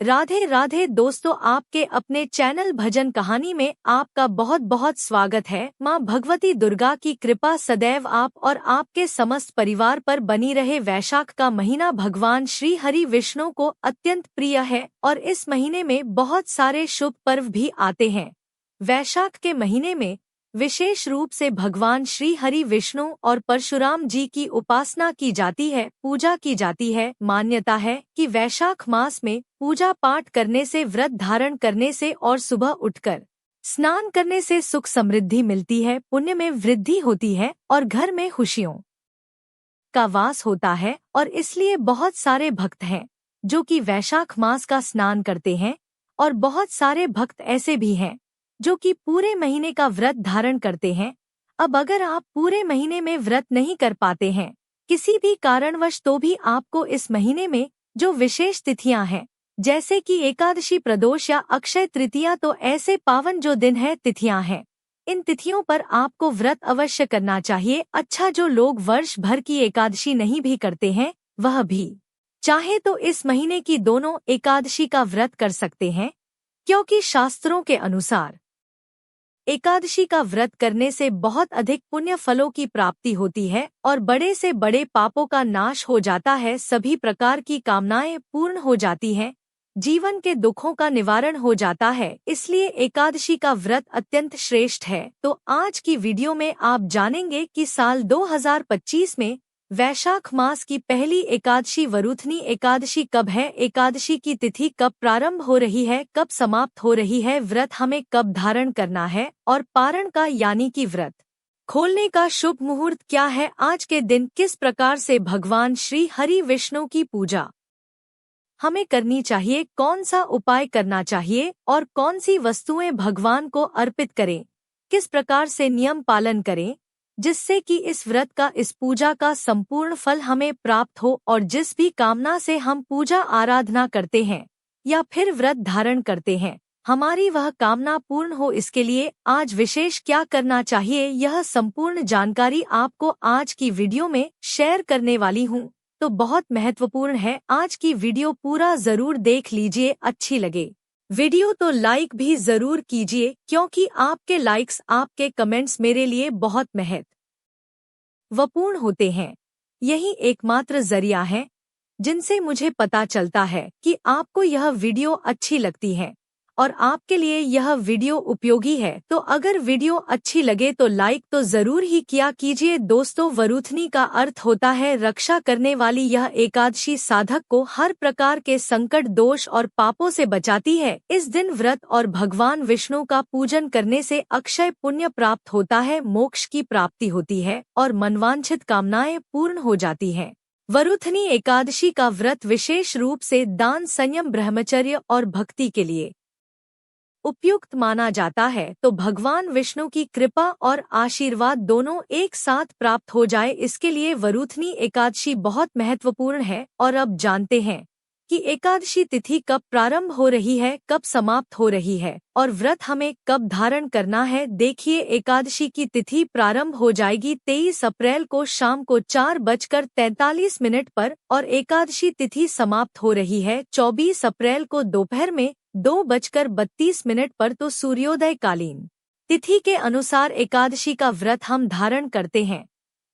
राधे राधे दोस्तों, आपके अपने चैनल भजन कहानी में आपका बहुत बहुत स्वागत है। माँ भगवती दुर्गा की कृपा सदैव आप और आपके समस्त परिवार पर बनी रहे। वैशाख का महीना भगवान श्री हरि विष्णु को अत्यंत प्रिय है और इस महीने में बहुत सारे शुभ पर्व भी आते हैं। वैशाख के महीने में विशेष रूप से भगवान श्री हरि विष्णु और परशुराम जी की उपासना की जाती है, पूजा की जाती है। मान्यता है कि वैशाख मास में पूजा पाठ करने से, व्रत धारण करने से और सुबह उठकर स्नान करने से सुख समृद्धि मिलती है, पुण्य में वृद्धि होती है और घर में खुशियों का वास होता है। और इसलिए बहुत सारे भक्त हैं जो कि वैशाख मास का स्नान करते हैं और बहुत सारे भक्त ऐसे भी हैं जो कि पूरे महीने का व्रत धारण करते हैं। अब अगर आप पूरे महीने में व्रत नहीं कर पाते हैं किसी भी कारणवश, तो भी आपको इस महीने में जो विशेष तिथियां हैं जैसे कि एकादशी, प्रदोष या अक्षय तृतीया, तो ऐसे पावन जो दिन है, तिथियां हैं, इन तिथियों पर आपको व्रत अवश्य करना चाहिए। अच्छा, जो लोग वर्ष भर की एकादशी नहीं भी करते हैं वह भी चाहे तो इस महीने की दोनों एकादशी का व्रत कर सकते हैं, क्योंकि शास्त्रों के अनुसार एकादशी का व्रत करने से बहुत अधिक पुण्य फलों की प्राप्ति होती है और बड़े से बड़े पापों का नाश हो जाता है, सभी प्रकार की कामनाएं पूर्ण हो जाती हैं, जीवन के दुखों का निवारण हो जाता है। इसलिए एकादशी का व्रत अत्यंत श्रेष्ठ है। तो आज की वीडियो में आप जानेंगे कि साल 2025 में वैशाख मास की पहली एकादशी वरुथनी एकादशी कब है, एकादशी की तिथि कब प्रारंभ हो रही है, कब समाप्त हो रही है, व्रत हमें कब धारण करना है और पारण का यानी कि व्रत खोलने का शुभ मुहूर्त क्या है, आज के दिन किस प्रकार से भगवान श्री हरि विष्णु की पूजा हमें करनी चाहिए, कौन सा उपाय करना चाहिए और कौन सी वस्तुएं भगवान को अर्पित करें, किस प्रकार से नियम पालन करें जिससे कि इस व्रत का, इस पूजा का संपूर्ण फल हमें प्राप्त हो और जिस भी कामना से हम पूजा आराधना करते हैं या फिर व्रत धारण करते हैं, हमारी वह कामना पूर्ण हो। इसके लिए आज विशेष क्या करना चाहिए, यह संपूर्ण जानकारी आपको आज की वीडियो में शेयर करने वाली हूँ, तो बहुत महत्वपूर्ण है। आज की वीडियो पूरा जरूर देख लीजिए। अच्छी लगे वीडियो तो लाइक भी जरूर कीजिए, क्योंकि आपके लाइक्स, आपके कमेंट्स मेरे लिए बहुत महत्वपूर्ण होते हैं। यही एकमात्र जरिया है जिनसे मुझे पता चलता है कि आपको यह वीडियो अच्छी लगती है और आपके लिए यह वीडियो उपयोगी है। तो अगर वीडियो अच्छी लगे तो लाइक तो जरूर ही किया कीजिए। दोस्तों, वरुथनी का अर्थ होता है रक्षा करने वाली। यह एकादशी साधक को हर प्रकार के संकट, दोष और पापों से बचाती है। इस दिन व्रत और भगवान विष्णु का पूजन करने से अक्षय पुण्य प्राप्त होता है, मोक्ष की प्राप्ति होती है और मनवांछित कामनाएं पूर्ण हो जाती हैं। वरुथनी एकादशी का व्रत विशेष रूप से दान, संयम, ब्रह्मचर्य और भक्ति के लिए उपयुक्त माना जाता है, तो भगवान विष्णु की कृपा और आशीर्वाद दोनों एक साथ प्राप्त हो जाए, इसके लिए वरुथनी एकादशी बहुत महत्वपूर्ण है। और अब जानते हैं कि एकादशी तिथि कब प्रारंभ हो रही है, कब समाप्त हो रही है और व्रत हमें कब धारण करना है। देखिए, एकादशी की तिथि प्रारंभ हो जाएगी 23 अप्रैल को शाम को 4:43 पर और एकादशी तिथि समाप्त हो रही है 24 अप्रैल को दोपहर में 2:32 पर। तो सूर्योदय कालीन तिथि के अनुसार एकादशी का व्रत हम धारण करते हैं,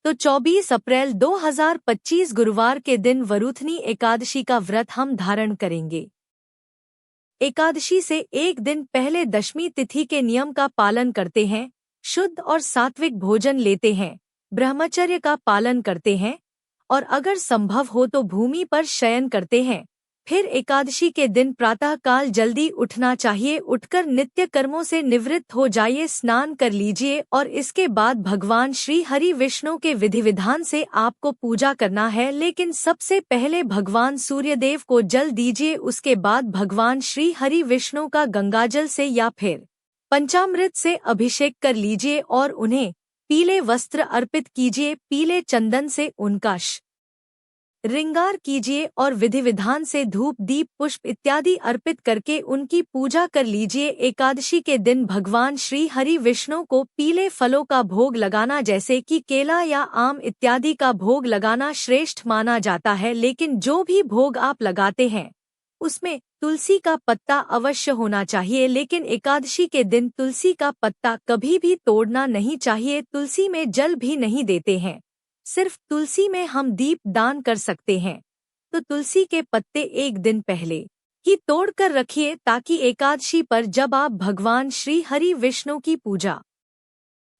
तो 24 अप्रैल 2025 गुरुवार के दिन वरुथनी एकादशी का व्रत हम धारण करेंगे। एकादशी से एक दिन पहले दशमी तिथि के नियम का पालन करते हैं, शुद्ध और सात्विक भोजन लेते हैं, ब्रह्मचर्य का पालन करते हैं और अगर संभव हो तो भूमि पर शयन करते हैं। फिर एकादशी के दिन प्रातः काल जल्दी उठना चाहिए, उठकर नित्य कर्मों से निवृत्त हो जाइए, स्नान कर लीजिए और इसके बाद भगवान श्री हरि विष्णु के विधि विधान से आपको पूजा करना है। लेकिन सबसे पहले भगवान सूर्यदेव को जल दीजिए, उसके बाद भगवान श्री हरि विष्णु का गंगाजल से या फिर पंचामृत से अभिषेक कर लीजिए और उन्हें पीले वस्त्र अर्पित कीजिए, पीले चंदन से उनका श्रृंगार कीजिए और विधि विधान से धूप, दीप, पुष्प इत्यादि अर्पित करके उनकी पूजा कर लीजिए। एकादशी के दिन भगवान श्री हरि विष्णु को पीले फलों का भोग लगाना, जैसे कि केला या आम इत्यादि का भोग लगाना श्रेष्ठ माना जाता है। लेकिन जो भी भोग आप लगाते हैं उसमें तुलसी का पत्ता अवश्य होना चाहिए, लेकिन एकादशी के दिन तुलसी का पत्ता कभी भी तोड़ना नहीं चाहिए। तुलसी में जल भी नहीं देते हैं, सिर्फ तुलसी में हम दीप दान कर सकते हैं। तो तुलसी के पत्ते एक दिन पहले ही तोड़कर रखिए, ताकि एकादशी पर जब आप भगवान श्री हरि विष्णु की पूजा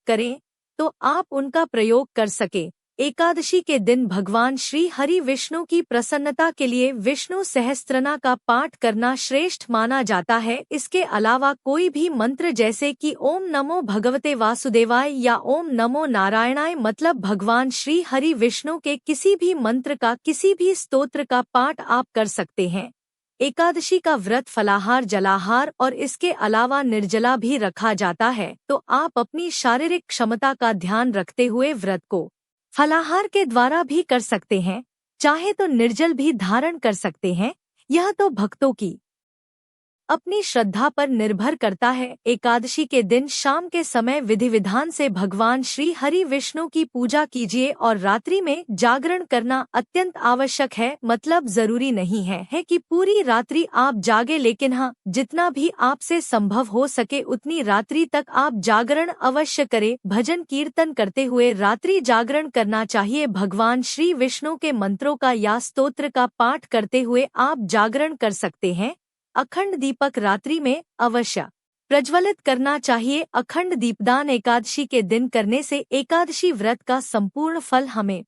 करें तो आप उनका प्रयोग कर सके। एकादशी के दिन भगवान श्री हरि विष्णु की प्रसन्नता के लिए विष्णु सहस्त्रनाम का पाठ करना श्रेष्ठ माना जाता है। इसके अलावा कोई भी मंत्र जैसे कि ओम नमो भगवते वासुदेवाय या ओम नमो नारायणाय, मतलब भगवान श्री हरि विष्णु के किसी भी मंत्र का, किसी भी स्तोत्र का पाठ आप कर सकते हैं। एकादशी का व्रत फलाहार, जलाहार और इसके अलावा निर्जला भी रखा जाता है, तो आप अपनी शारीरिक क्षमता का ध्यान रखते हुए व्रत को फलाहार के द्वारा भी कर सकते हैं, चाहे तो निर्जल भी धारण कर सकते हैं। यह तो भक्तों की अपनी श्रद्धा पर निर्भर करता है। एकादशी के दिन शाम के समय विधि विधान से भगवान श्री हरि विष्णु की पूजा कीजिए और रात्रि में जागरण करना अत्यंत आवश्यक है। मतलब जरूरी नहीं है कि पूरी रात्रि आप जागे, लेकिन हाँ, जितना भी आपसे संभव हो सके उतनी रात्रि तक आप जागरण अवश्य करें। भजन कीर्तन करते हुए रात्रि जागरण करना चाहिए। भगवान श्री विष्णु के मंत्रों का या स्तोत्र का पाठ करते हुए आप जागरण कर सकते हैं। अखंड दीपक रात्रि में अवश्य प्रज्वलित करना चाहिए। अखंड दीपदान एकादशी के दिन करने से एकादशी व्रत का संपूर्ण फल हमें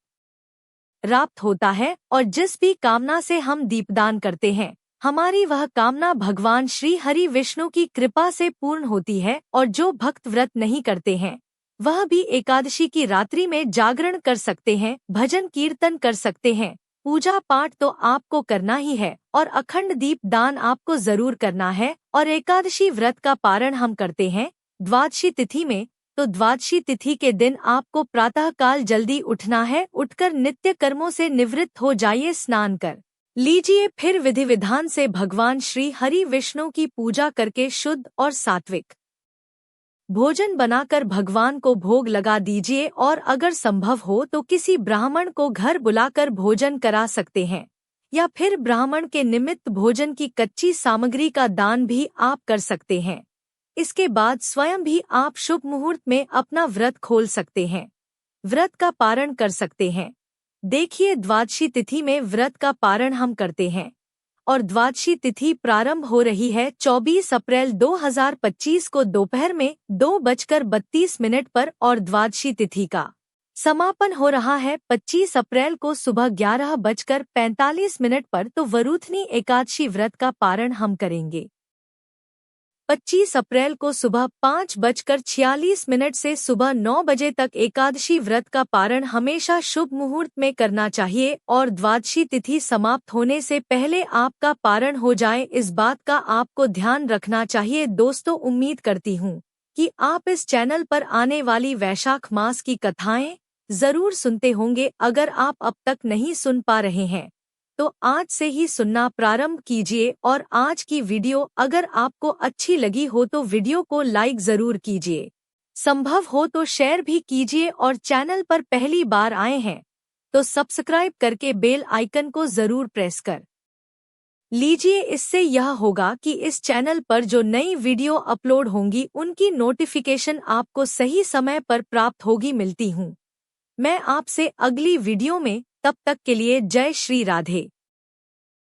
प्राप्त होता है, और जिस भी कामना से हम दीपदान करते हैं, हमारी वह कामना भगवान श्री हरि विष्णु की कृपा से पूर्ण होती है। और जो भक्त व्रत नहीं करते हैं, वह भी एकादशी की रात्रि में जागरण कर सकते हैं, भजन कीर्तन कर सकते हैं। पूजा पाठ तो आपको करना ही है और अखंड दीप दान आपको जरूर करना है। और एकादशी व्रत का पारण हम करते हैं द्वादशी तिथि में, तो द्वादशी तिथि के दिन आपको प्रातः काल जल्दी उठना है। उठकर नित्य कर्मों से निवृत्त हो जाइए, स्नान कर लीजिए, फिर विधि विधान से भगवान श्री हरि विष्णु की पूजा करके शुद्ध और सात्विक भोजन बनाकर भगवान को भोग लगा दीजिए। और अगर संभव हो तो किसी ब्राह्मण को घर बुलाकर भोजन करा सकते हैं, या फिर ब्राह्मण के निमित्त भोजन की कच्ची सामग्री का दान भी आप कर सकते हैं। इसके बाद स्वयं भी आप शुभ मुहूर्त में अपना व्रत खोल सकते हैं, व्रत का पारण कर सकते हैं। देखिए, द्वादशी तिथि में व्रत का पारण हम करते हैं और द्वादशी तिथि प्रारंभ हो रही है 24 अप्रैल 2025 को दोपहर में 2:32 पर, और द्वादशी तिथि का समापन हो रहा है 25 अप्रैल को सुबह 11:45 पर। तो वरूथनी एकादशी व्रत का पारण हम करेंगे 25 अप्रैल को सुबह 5:46 से सुबह 9 बजे तक। एकादशी व्रत का पारण हमेशा शुभ मुहूर्त में करना चाहिए और द्वादशी तिथि समाप्त होने से पहले आपका पारण हो जाए, इस बात का आपको ध्यान रखना चाहिए। दोस्तों, उम्मीद करती हूँ कि आप इस चैनल पर आने वाली वैशाख मास की कथाएं जरूर सुनते होंगे। अगर आप अब तक नहीं सुन पा रहे हैं तो आज से ही सुनना प्रारंभ कीजिए। और आज की वीडियो अगर आपको अच्छी लगी हो तो वीडियो को लाइक जरूर कीजिए, संभव हो तो शेयर भी कीजिए, और चैनल पर पहली बार आए हैं तो सब्सक्राइब करके बेल आइकन को जरूर प्रेस कर लीजिए। इससे यह होगा कि इस चैनल पर जो नई वीडियो अपलोड होंगी उनकी नोटिफिकेशन आपको सही समय पर प्राप्त होगी। मिलती हूँ मैं आपसे अगली वीडियो में, तब तक के लिए जय श्री राधे।